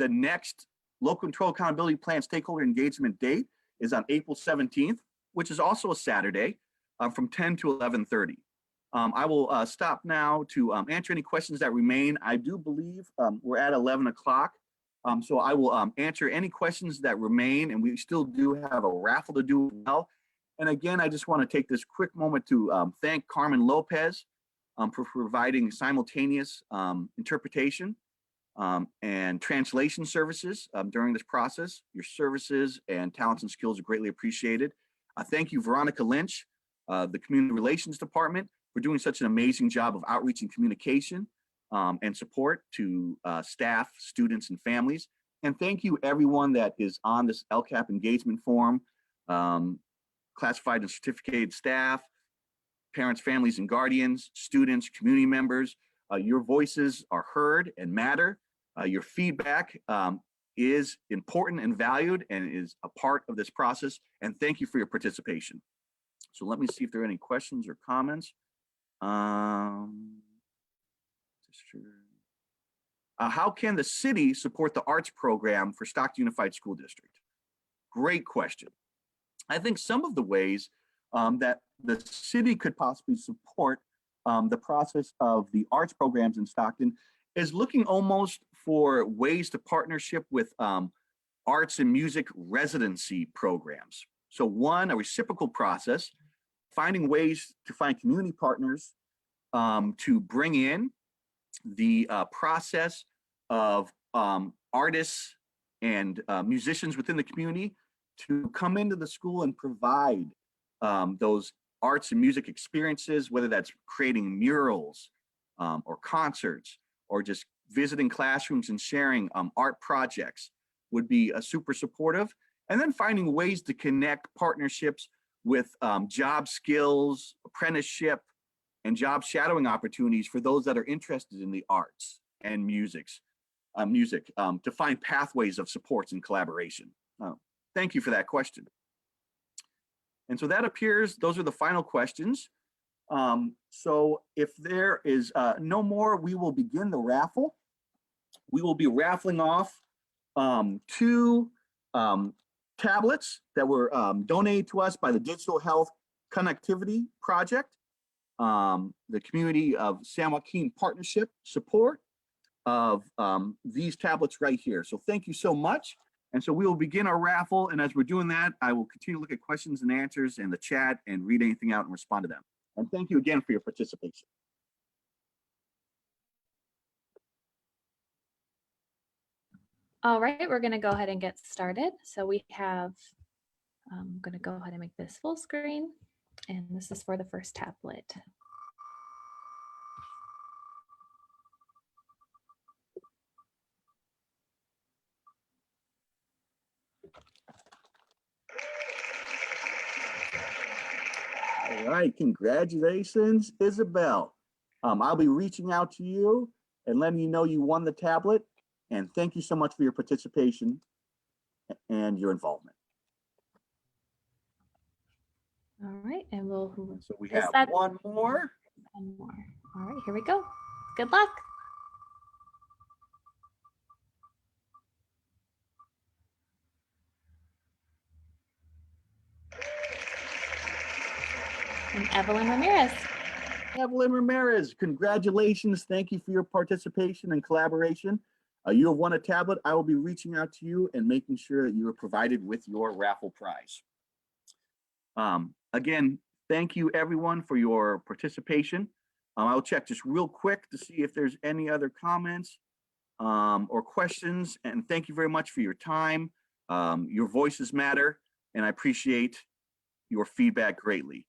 next local control accountability plan stakeholder engagement date is on April 17th, which is also a Saturday, from 10 to 11:30. I will stop now to answer any questions that remain. I do believe we're at 11 o'clock. So I will answer any questions that remain, and we still do have a raffle to do as well. And again, I just want to take this quick moment to thank Carmen Lopez for providing simultaneous interpretation and translation services during this process. Your services and talents and skills are greatly appreciated. Thank you, Veronica Lynch, the Community Relations Department, for doing such an amazing job of outreach and communication and support to staff, students, and families. And thank you everyone that is on this LCAP engagement forum, classified and certificated staff, parents, families, and guardians, students, community members. Your voices are heard and matter. Your feedback is important and valued and is a part of this process. And thank you for your participation. So let me see if there are any questions or comments. How can the city support the arts program for Stockton Unified School District? Great question. I think some of the ways that the city could possibly support the process of the arts programs in Stockton is looking almost for ways to partnership with arts and music residency programs. So one, a reciprocal process, finding ways to find community partners to bring in the process of artists and musicians within the community to come into the school and provide those arts and music experiences, whether that's creating murals or concerts or just visiting classrooms and sharing art projects would be super supportive. And then finding ways to connect partnerships with job skills, apprenticeship, and job shadowing opportunities for those that are interested in the arts and music to find pathways of supports and collaboration. Thank you for that question. And so that appears, those are the final questions. So if there is no more, we will begin the raffle. We will be raffling off 2 tablets that were donated to us by the Digital Health Connectivity Project, the Community of San Joaquin Partnership support of these tablets right here. So thank you so much. And so we will begin our raffle. And as we're doing that, I will continue to look at questions and answers in the chat and read anything out and respond to them. And thank you again for your participation. All right, we're going to go ahead and get started. So we have, I'm going to go ahead and make this full screen. And this is for the first tablet. All right, congratulations, Isabel. I'll be reaching out to you and letting you know you won the tablet. And thank you so much for your participation and your involvement. All right, and we'll. So we have one more. One more. All right, here we go. Good luck. And Evelyn Ramirez. Evelyn Ramirez, congratulations. Thank you for your participation and collaboration. You have won a tablet. I will be reaching out to you and making sure that you are provided with your raffle prize. Again, Thank you, everyone, for your participation. I'll check just real quick to see if there's any other comments or questions. And thank you very much for your time. Your voices matter, and I appreciate your feedback greatly.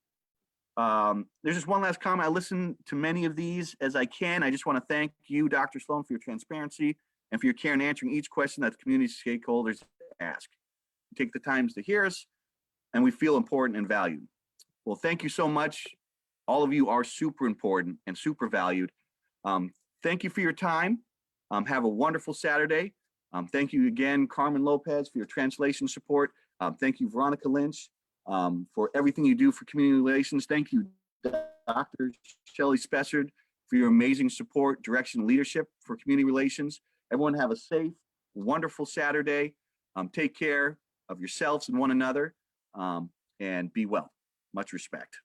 There's just one last comment. I listen to many of these as I can. I just want to thank you, Dr. Sloan, for your transparency and for your care in answering each question that the community stakeholders ask. You take the time to hear us, and we feel important and valued. Well, thank you so much. All of you are super important and super valued. Thank you for your time. Have a wonderful Saturday. Thank you again, Carmen Lopez, for your translation support. Thank you, Veronica Lynch, for everything you do for community relations. Thank you, Dr. Shelley Spessard, for your amazing support, direction, and leadership for community relations. Everyone have a safe, wonderful Saturday. Take care of yourselves and one another, and be well. Much respect.